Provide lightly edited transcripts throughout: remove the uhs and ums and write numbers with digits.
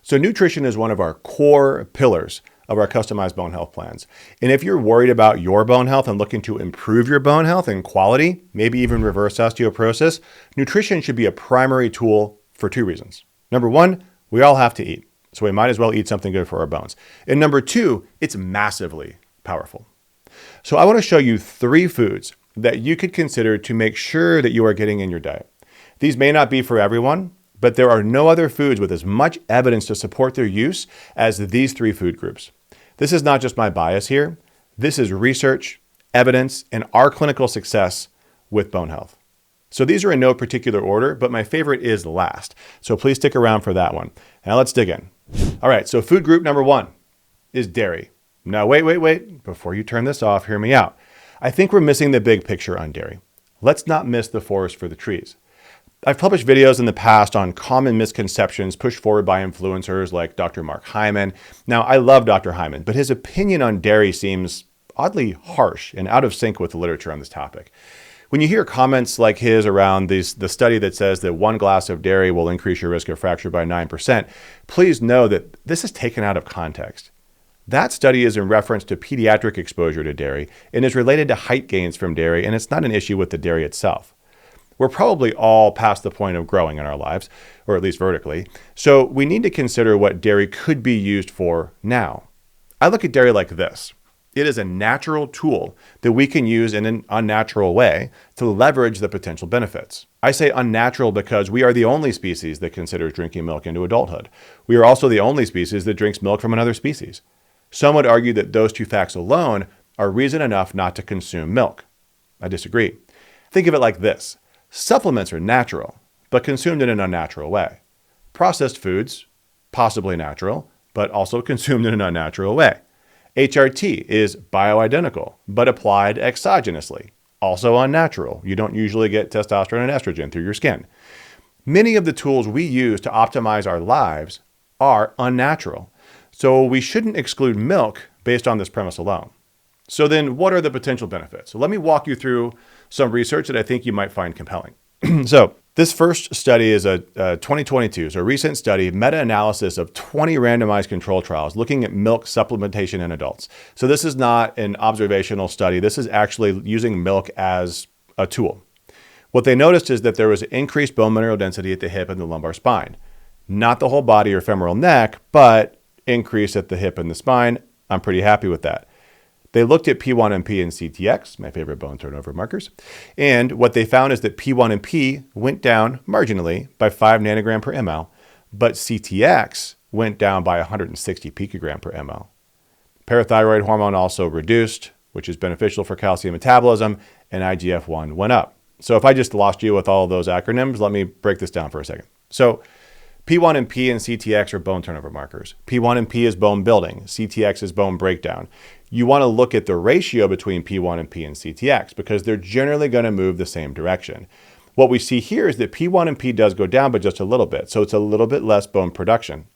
So nutrition is one of our core pillars of our customized bone health plans. And if you're worried about your bone health and looking to improve your bone health and quality, maybe even reverse osteoporosis, nutrition should be a primary tool for two reasons. Number one, we all have to eat, so we might as well eat something good for our bones. And number two, it's massively powerful. So I want to show you 3 foods that you could consider to make sure that you are getting in your diet. These may not be for everyone, but there are no other foods with as much evidence to support their use as these 3 food groups. This is not just my bias here. This is research, evidence, and our clinical success with bone health. So these are in no particular order, but my favorite is last. So please stick around for that one. Now let's dig in. All right, so food group number 1 is dairy. Now wait. Before you turn this off, hear me out. I think we're missing the big picture on dairy. Let's not miss the forest for the trees. I've published videos in the past on common misconceptions pushed forward by influencers like Dr. Mark Hyman. Now, I love Dr. Hyman, but his opinion on dairy seems oddly harsh and out of sync with the literature on this topic. When you hear comments like his around the study that says that 1 glass of dairy will increase your risk of fracture by 9%, please know that this is taken out of context. That study is in reference to pediatric exposure to dairy and is related to height gains from dairy, and it's not an issue with the dairy itself. We're probably all past the point of growing in our lives, or at least vertically, so we need to consider what dairy could be used for now. I look at dairy like this. It is a natural tool that we can use in an unnatural way to leverage the potential benefits. I say unnatural because we are the only species that considers drinking milk into adulthood. We are also the only species that drinks milk from another species. Some would argue that those 2 facts alone are reason enough not to consume milk. I disagree. Think of it like this. Supplements are natural, but consumed in an unnatural way. Processed foods, possibly natural, but also consumed in an unnatural way. HRT is bioidentical, but applied exogenously, also unnatural. You don't usually get testosterone and estrogen through your skin. Many of the tools we use to optimize our lives are unnatural, so we shouldn't exclude milk based on this premise alone. So then what are the potential benefits? So let me walk you through some research that I think you might find compelling. So this first study is a 2022, so a recent study, meta-analysis of 20 randomized control trials looking at milk supplementation in adults. So this is not an observational study. This is actually using milk as a tool. What they noticed is that there was increased bone mineral density at the hip and the lumbar spine. Not the whole body or femoral neck, but increase at the hip and the spine. I'm pretty happy with that. They looked at P1NP and CTX, my favorite bone turnover markers, and what they found is that P1NP went down marginally by 5 nanogram per ml, but CTX went down by 160 picogram per ml. Parathyroid hormone also reduced, which is beneficial for calcium metabolism, and IGF-1 went up. So if I just lost you with all of those acronyms, let me break this down for a second. So P1NP and CTX are bone turnover markers. P1NP is bone building. CTX is bone breakdown. You want to look at the ratio between P1NP and CTX because they're generally going to move the same direction. What we see here is that P1NP does go down, but just a little bit. So it's a little bit less bone production.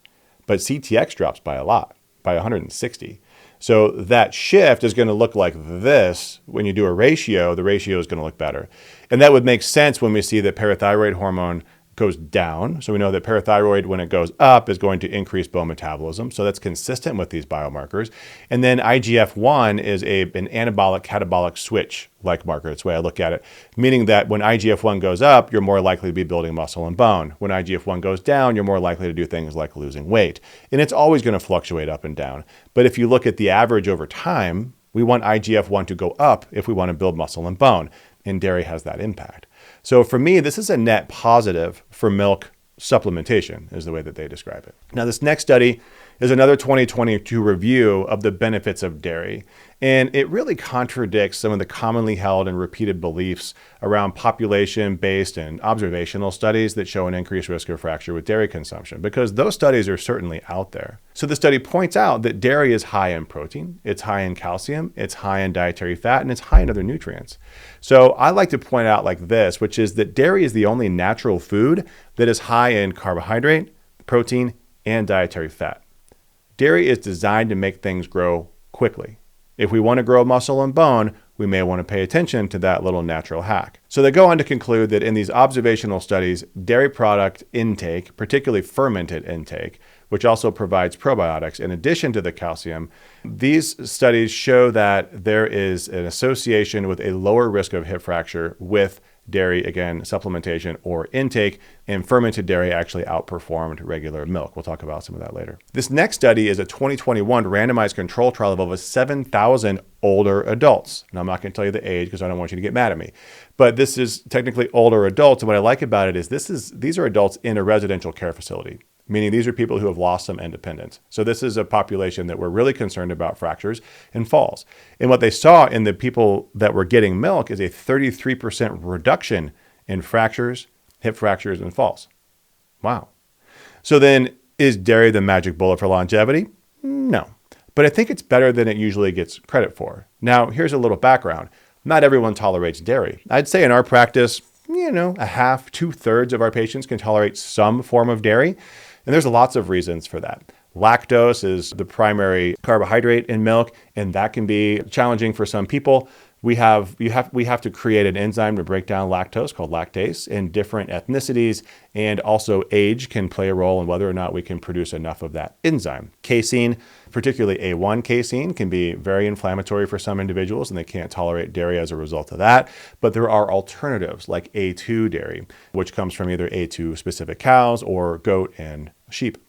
But CTX drops by a lot, by 160. So that shift is going to look like this. When you do a ratio, the ratio is going to look better. And that would make sense when we see that parathyroid hormone goes down. So we know that parathyroid, when it goes up, is going to increase bone metabolism. So that's consistent with these biomarkers. And then IGF-1 is an anabolic catabolic switch like marker. That's the way I look at it, meaning that when IGF-1 goes up, you're more likely to be building muscle and bone. When IGF-1 goes down, you're more likely to do things like losing weight. And it's always going to fluctuate up and down. But if you look at the average over time, we want IGF-1 to go up if we want to build muscle and bone. And dairy has that impact. So for me, this is a net positive for milk supplementation, is the way that they describe it. Now, this next study is another 2022 review of the benefits of dairy. And it really contradicts some of the commonly held and repeated beliefs around population-based and observational studies that show an increased risk of fracture with dairy consumption, because those studies are certainly out there. So the study points out that dairy is high in protein, it's high in calcium, it's high in dietary fat, and it's high in other nutrients. So I like to point out like this, which is that dairy is the only natural food that is high in carbohydrate, protein, and dietary fat. Dairy is designed to make things grow quickly. If we want to grow muscle and bone, we may want to pay attention to that little natural hack. So they go on to conclude that in these observational studies, dairy product intake, particularly fermented intake, which also provides probiotics in addition to the calcium. These studies show that there is an association with a lower risk of hip fracture with dairy, again, supplementation or intake, and fermented dairy actually outperformed regular milk. We'll talk about some of that later. This next study is a 2021 randomized control trial of over 7,000 older adults. Now, I'm not going to tell you the age because I don't want you to get mad at me, but this is technically older adults. And what I like about it is these are adults in a residential care facility, meaning these are people who have lost some independence. So this is a population that we're really concerned about fractures and falls. And what they saw in the people that were getting milk is a 33% reduction in fractures, hip fractures, and falls. Wow. So then, is dairy the magic bullet for longevity? No. But I think it's better than it usually gets credit for. Now, here's a little background. Not everyone tolerates dairy. I'd say in our practice, a half, 2/3 of our patients can tolerate some form of dairy. And there's lots of reasons for that. Lactose is the primary carbohydrate in milk, and that can be challenging for some people. We have to create an enzyme to break down lactose called lactase, and different ethnicities and also age can play a role in whether or not we can produce enough of that enzyme. Casein, particularly A1 casein, can be very inflammatory for some individuals and they can't tolerate dairy as a result of that. But there are alternatives like A2 dairy, which comes from either A2 specific cows or goat and sheep.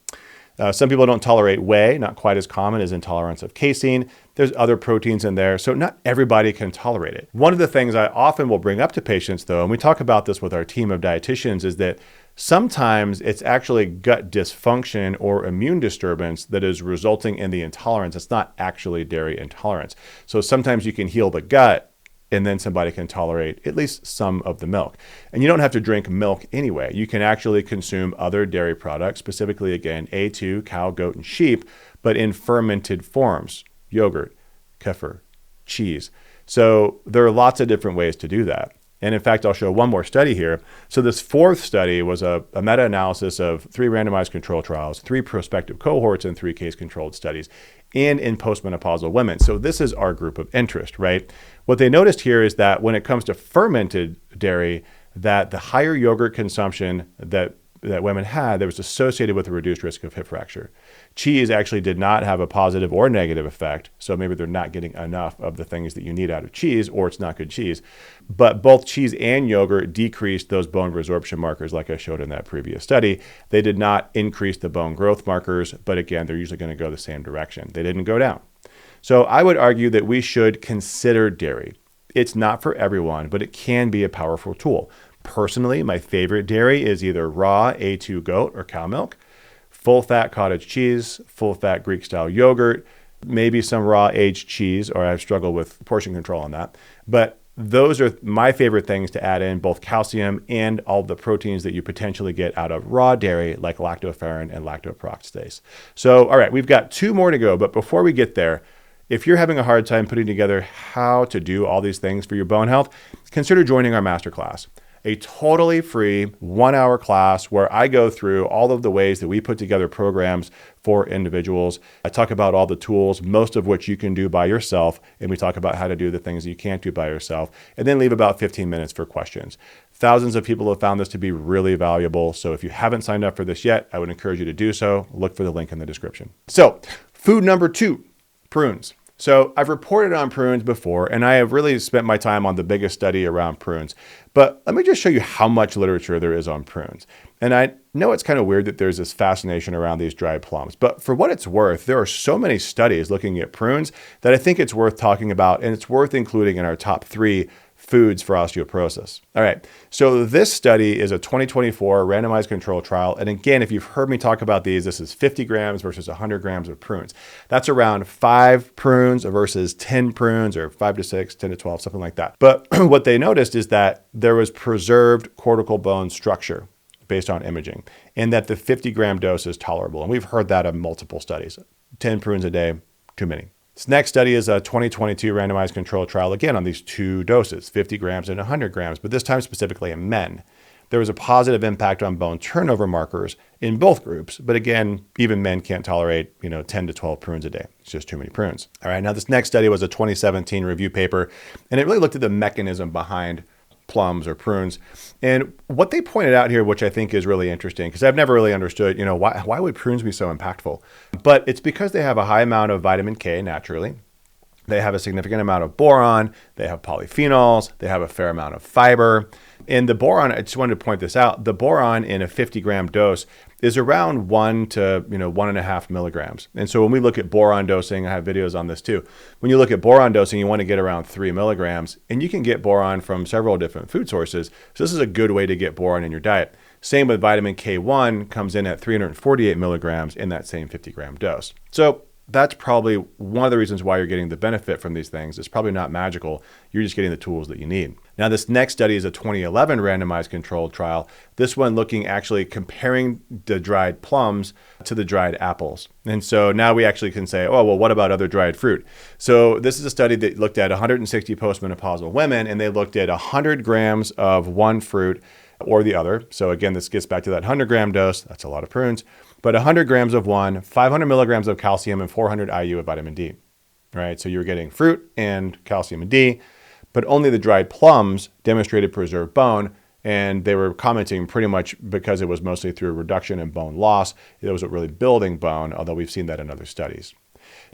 Some people don't tolerate whey, not quite as common as intolerance of casein. There's other proteins in there, so not everybody can tolerate it. One of the things I often will bring up to patients, though, and we talk about this with our team of dietitians, is that sometimes it's actually gut dysfunction or immune disturbance that is resulting in the intolerance. It's not actually dairy intolerance. So sometimes you can heal the gut, and then somebody can tolerate at least some of the milk. And you don't have to drink milk anyway. You can actually consume other dairy products, specifically, again, A2, cow, goat, and sheep, but in fermented forms, yogurt, kefir, cheese. So there are lots of different ways to do that. And in fact, I'll show one more study here. So this fourth study was a meta-analysis of 3 randomized control trials, 3 prospective cohorts, and 3 case-controlled studies, and in postmenopausal women. So this is our group of interest, right? What they noticed here is that when it comes to fermented dairy, that the higher yogurt consumption that women had, that was associated with a reduced risk of hip fracture. Cheese actually did not have a positive or negative effect. So maybe they're not getting enough of the things that you need out of cheese, or it's not good cheese. But both cheese and yogurt decreased those bone resorption markers like I showed in that previous study. They did not increase the bone growth markers, but again, they're usually going to go the same direction. They didn't go down. So I would argue that we should consider dairy. It's not for everyone, but it can be a powerful tool. Personally, my favorite dairy is either raw A2 goat or cow milk, full-fat cottage cheese, full-fat Greek-style yogurt, maybe some raw aged cheese, or I struggle with portion control on that. But those are my favorite things to add in, both calcium and all the proteins that you potentially get out of raw dairy, like lactoferrin and lactoperoxidase. So, all right, we've got 2 more to go. But before we get there, if you're having a hard time putting together how to do all these things for your bone health, consider joining our masterclass. A totally free 1-hour class where I go through all of the ways that we put together programs for individuals. I talk about all the tools, most of which you can do by yourself, and we talk about how to do the things that you can't do by yourself, and then leave about 15 minutes for questions. Thousands of people have found this to be really valuable, so if you haven't signed up for this yet, I would encourage you to do so. Look for the link in the description. So, food number 2, prunes. So I've reported on prunes before, and I have really spent my time on the biggest study around prunes. But let me just show you how much literature there is on prunes. And I know it's kind of weird that there's this fascination around these dried plums, but for what it's worth, there are so many studies looking at prunes that I think it's worth talking about, and it's worth including in our top 3 foods for osteoporosis. All right, so this study is a 2024 randomized control trial. And again, if you've heard me talk about these, this is 50 grams versus 100 grams of prunes. That's around 5 prunes versus 10 prunes, or 5 to 6, 10 to 12, something like that. But what they noticed is that there was preserved cortical bone structure based on imaging, and that the 50-gram dose is tolerable. And we've heard that in multiple studies. 10 prunes a day, too many. This next study is a 2022 randomized control trial, again, on these 2 doses, 50 grams and 100 grams, but this time specifically in men. There was a positive impact on bone turnover markers in both groups, but again, even men can't tolerate 10 to 12 prunes a day. It's just too many prunes. All right, now this next study was a 2017 review paper, and it really looked at the mechanism behind plums or prunes. And what they pointed out here, which I think is really interesting, because I've never really understood, why would prunes be so impactful? But it's because they have a high amount of vitamin K naturally. They have a significant amount of boron. They have polyphenols. They have a fair amount of fiber. And the boron, I just wanted to point this out, the boron in a 50-gram dose is around 1 to 1.5 milligrams. And so when we look at boron dosing, I have videos on this too. When you look at boron dosing, you want to get around 3 milligrams. And you can get boron from several different food sources. So this is a good way to get boron in your diet. Same with vitamin K1, comes in at 348 milligrams in that same 50-gram dose. So that's probably one of the reasons why you're getting the benefit from these things. It's probably not magical. You're just getting the tools that you need. Now, this next study is a 2011 randomized controlled trial. This one looking actually comparing the dried plums to the dried apples. And so now we actually can say, oh, well, what about other dried fruit? So this is a study that looked at 160 postmenopausal women, and they looked at 100 grams of one fruit or the other. So again, this gets back to that 100-gram dose. That's a lot of prunes. But 100 grams of one, 500 milligrams of calcium, and 400 IU of vitamin D. Right? So you're getting fruit and calcium and D, but only the dried plums demonstrated preserved bone. And they were commenting pretty much because it was mostly through reduction in bone loss. It wasn't really building bone, although we've seen that in other studies.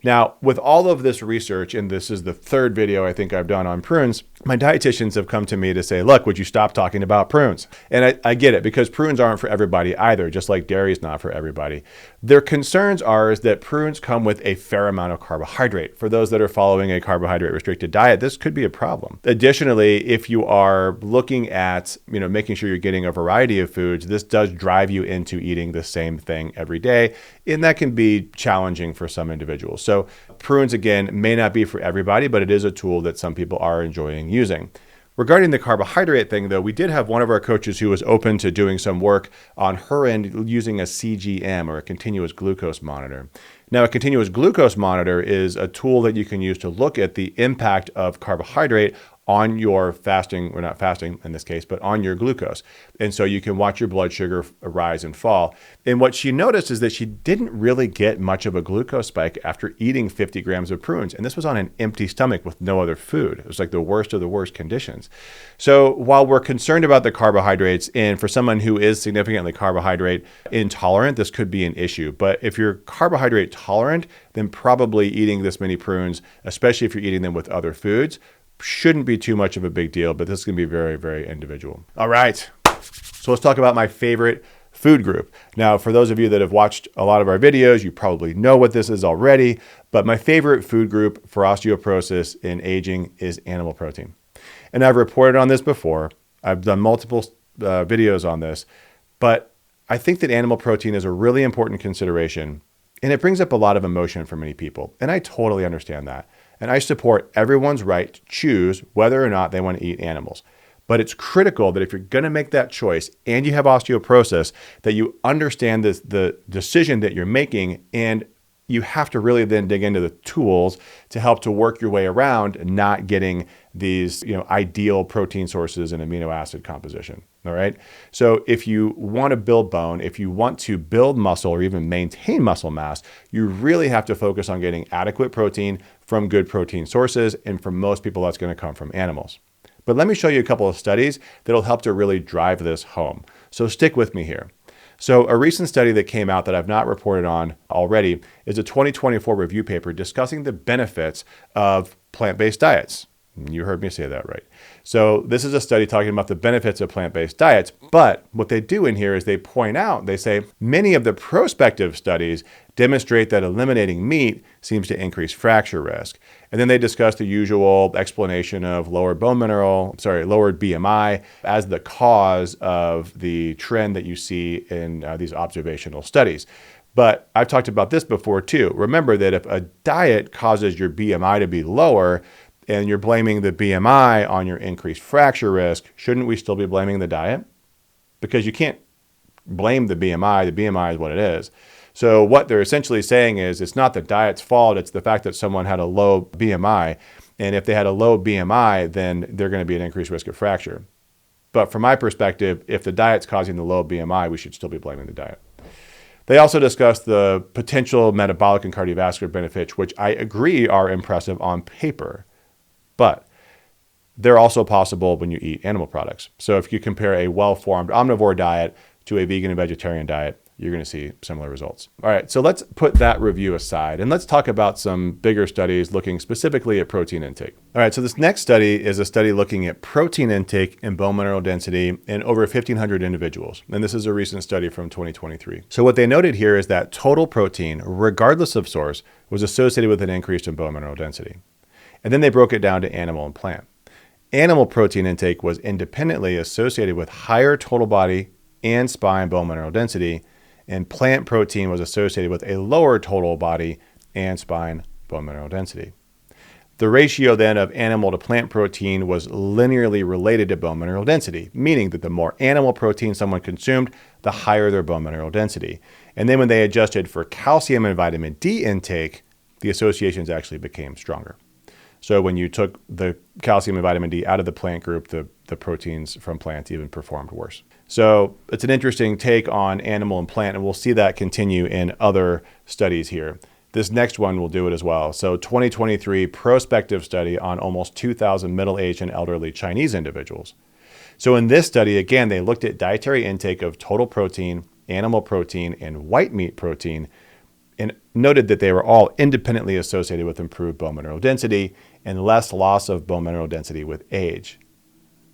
Now, with all of this research, and this is the third video I think I've done on prunes, my dietitians have come to me to say, look, would you stop talking about prunes? And I get it, because prunes aren't for everybody either, just like dairy is not for everybody. Their concerns are is that prunes come with a fair amount of carbohydrate. For those that are following a carbohydrate-restricted diet, this could be a problem. Additionally, if you are looking at, making sure you're getting a variety of foods, this does drive you into eating the same thing every day, and that can be challenging for some individuals. So prunes, again, may not be for everybody, but it is a tool that some people are enjoying using. Regarding the carbohydrate thing, though, we did have one of our coaches who was open to doing some work on her end using a CGM, or a continuous glucose monitor. Now, a continuous glucose monitor is a tool that you can use to look at the impact of carbohydrate on your fasting, or not fasting in this case, but on your glucose. And so you can watch your blood sugar rise and fall. And what she noticed is that she didn't really get much of a glucose spike after eating 50 grams of prunes. And this was on an empty stomach with no other food. It was like the worst of the worst conditions. So while we're concerned about the carbohydrates, and for someone who is significantly carbohydrate intolerant, this could be an issue. But if you're carbohydrate tolerant, then probably eating this many prunes, especially if you're eating them with other foods, shouldn't be too much of a big deal, but this is going to be very, very individual. All right. So let's talk about my favorite food group. Now, for those of you that have watched a lot of our videos, you probably know what this is already, but my favorite food group for osteoporosis in aging is animal protein. And I've reported on this before. I've done multiple videos on this, but I think that animal protein is a really important consideration, and it brings up a lot of emotion for many people. And I totally understand that. And I support everyone's right to choose whether or not they want to eat animals. But it's critical that if you're going to make that choice and you have osteoporosis, that you understand the decision that you're making, and you have to really then dig into the tools to help to work your way around not getting these ideal protein sources and amino acid composition. All right. So if you want to build bone, if you want to build muscle or even maintain muscle mass, you really have to focus on getting adequate protein from good protein sources. And for most people, that's going to come from animals. But let me show you a couple of studies that'll help to really drive this home. So stick with me here. So a recent study that came out that I've not reported on already is a 2024 review paper discussing the benefits of plant-based diets. You heard me say that right. So this is a study talking about the benefits of plant-based diets, but what they do in here is they point out, they say, many of the prospective studies demonstrate that eliminating meat seems to increase fracture risk. And then they discuss the usual explanation of lowered BMI as the cause of the trend that you see in these observational studies. But I've talked about this before too. Remember that if a diet causes your BMI to be lower, and you're blaming the BMI on your increased fracture risk, shouldn't we still be blaming the diet? Because you can't blame the BMI. The BMI is what it is. So what they're essentially saying is it's not the diet's fault. It's the fact that someone had a low BMI. And if they had a low BMI, then they're going to be an increased risk of fracture. But from my perspective, if the diet's causing the low BMI, we should still be blaming the diet. They also discussed the potential metabolic and cardiovascular benefits, which I agree are impressive on paper. But they're also possible when you eat animal products. So if you compare a well-formed omnivore diet to a vegan and vegetarian diet, you're going to see similar results. All right, so let's put that review aside and let's talk about some bigger studies looking specifically at protein intake. All right, so this next study is a study looking at protein intake and bone mineral density in over 1,500 individuals. And this is a recent study from 2023. So what they noted here is that total protein, regardless of source, was associated with an increase in bone mineral density. And then they broke it down to animal and plant. Animal protein intake was independently associated with higher total body and spine bone mineral density, and plant protein was associated with a lower total body and spine bone mineral density. The ratio then of animal to plant protein was linearly related to bone mineral density, meaning that the more animal protein someone consumed, the higher their bone mineral density. And then when they adjusted for calcium and vitamin D intake, the associations actually became stronger. So when you took the calcium and vitamin D out of the plant group, the proteins from plants even performed worse. So it's an interesting take on animal and plant, and we'll see that continue in other studies here. This next one will do it as well. So 2023 prospective study on almost 2,000 middle-aged and elderly Chinese individuals. So in this study, again, they looked at dietary intake of total protein, animal protein, and white meat protein, and noted that they were all independently associated with improved bone mineral density and less loss of bone mineral density with age.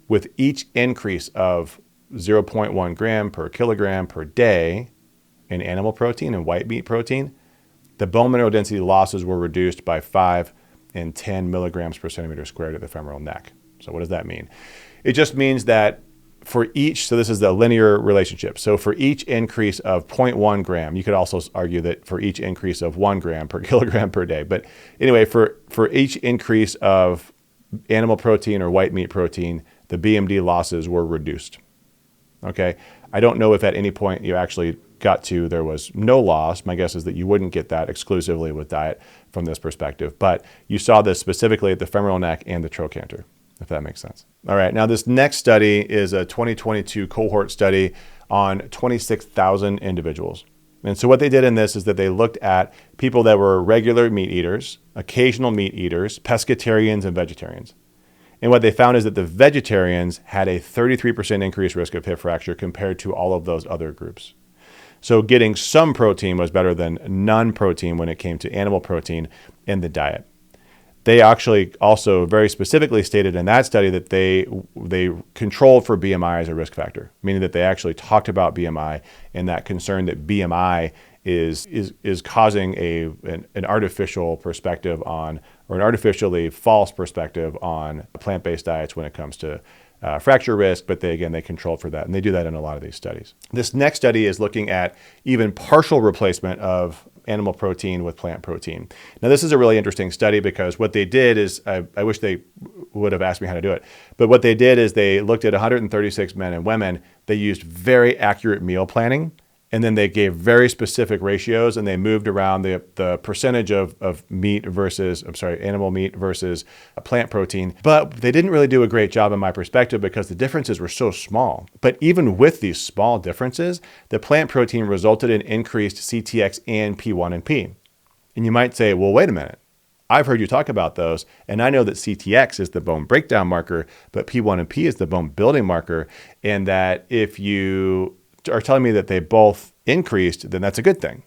With each increase of 0.1 gram per kilogram per day in animal protein and white meat protein, the bone mineral density losses were reduced by 5 and 10 milligrams per centimeter squared at the femoral neck. So what does that mean? It just means that for each, so this is the linear relationship. So for each increase of 0.1 gram, you could also argue that for each increase of 1 gram per kilogram per day. But anyway, for each increase of animal protein or white meat protein, the BMD losses were reduced. Okay. I don't know if at any point you actually got to there was no loss. My guess is that you wouldn't get that exclusively with diet from this perspective. But you saw this specifically at the femoral neck and the trochanter, if that makes sense. All right, now this next study is a 2022 cohort study on 26,000 individuals. And so what they did in this is that they looked at people that were regular meat eaters, occasional meat eaters, pescatarians, and vegetarians. And what they found is that the vegetarians had a 33% increased risk of hip fracture compared to all of those other groups. So getting some protein was better than none protein when it came to animal protein in the diet. They actually also very specifically stated in that study that they controlled for BMI as a risk factor, meaning that they actually talked about BMI and that concern that BMI is causing an artificial perspective on, or an artificially false perspective on plant-based diets when it comes to fracture risk, but they controlled for that, and they do that in a lot of these studies. This next study is looking at even partial replacement of animal protein with plant protein. Now, this is a really interesting study because what they did is, I wish they would have asked me how to do it, but what they did is they looked at 136 men and women. They used very accurate meal planning, and then they gave very specific ratios, and they moved around the percentage of animal meat versus plant protein. But they didn't really do a great job in my perspective because the differences were so small. But even with these small differences, the plant protein resulted in increased CTX and P1 and P. And you might say, well, wait a minute. I've heard you talk about those, and I know that CTX is the bone breakdown marker, but P1 and P is the bone building marker, and that if you are telling me that they both increased, then that's a good thing.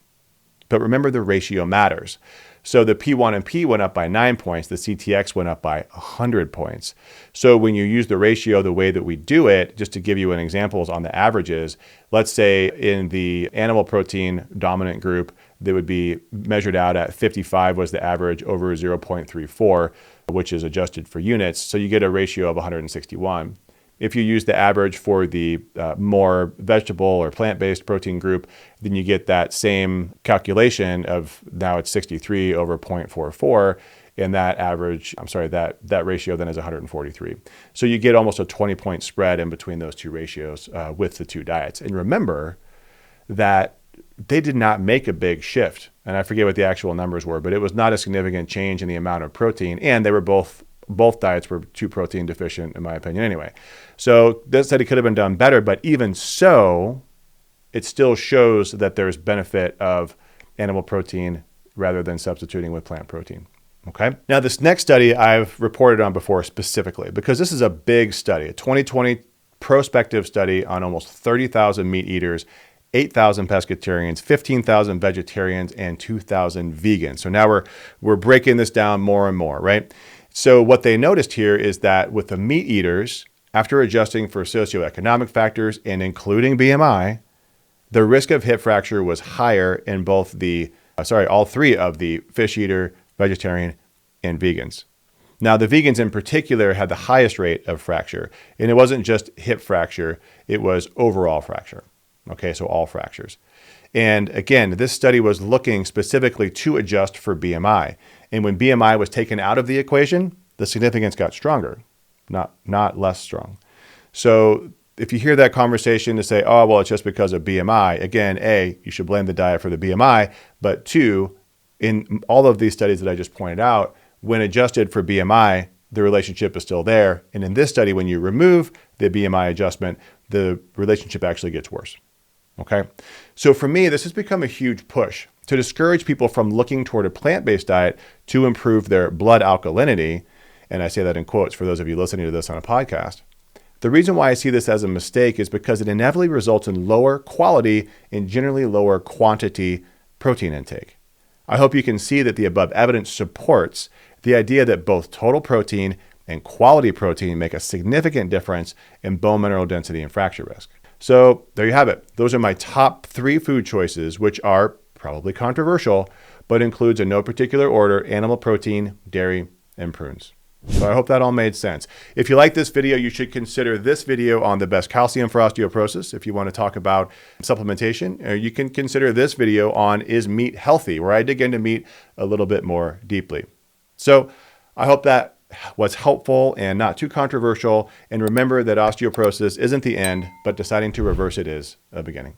But remember, the ratio matters. So the P1 and P went up by 9 points. The CTX went up by 100 points. So when you use the ratio the way that we do it, just to give you an example on the averages, let's say in the animal protein dominant group, they would be measured out at 55 was the average over 0.34, which is adjusted for units. So you get a ratio of 161. If you use the average for the more vegetable or plant-based protein group, then you get that same calculation of now it's 63 over 0.44, and that ratio then is 143. So you get almost a 20-point spread in between those two ratios with the two diets. And remember that they did not make a big shift, and I forget what the actual numbers were, but it was not a significant change in the amount of protein, and they were both diets were too protein deficient, in my opinion, anyway. So that study could have been done better, but even so, it still shows that there's benefit of animal protein rather than substituting with plant protein. Okay. Now, this next study I've reported on before specifically because this is a big study, a 2020 prospective study on almost 30,000 meat eaters, 8,000 pescatarians, 15,000 vegetarians, and 2,000 vegans. So now we're breaking this down more and more, right? So what they noticed here is that with the meat eaters, after adjusting for socioeconomic factors and including BMI, the risk of hip fracture was higher in both all three of the fish eater, vegetarian, and vegans. Now, the vegans in particular had the highest rate of fracture, and it wasn't just hip fracture, it was overall fracture. Okay, so all fractures. And again, this study was looking specifically to adjust for BMI. And when BMI was taken out of the equation, the significance got stronger, not less strong. So if you hear that conversation to say, oh, well, it's just because of BMI, again, A, you should blame the diet for the BMI, but two, in all of these studies that I just pointed out, when adjusted for BMI, the relationship is still there. And in this study, when you remove the BMI adjustment, the relationship actually gets worse. Okay. So for me, this has become a huge push to discourage people from looking toward a plant-based diet to improve their blood alkalinity. And I say that in quotes for those of you listening to this on a podcast. The reason why I see this as a mistake is because it inevitably results in lower quality and generally lower quantity protein intake. I hope you can see that the above evidence supports the idea that both total protein and quality protein make a significant difference in bone mineral density and fracture risk. So there you have it. Those are my top 3 food choices, which are probably controversial, but includes in no particular order animal protein, dairy, and prunes. So I hope that all made sense. If you like this video, you should consider this video on the best calcium for osteoporosis. If you want to talk about supplementation, you can consider this video on is meat healthy, where I dig into meat a little bit more deeply. So I hope that was helpful and not too controversial. And remember that osteoporosis isn't the end, but deciding to reverse it is a beginning.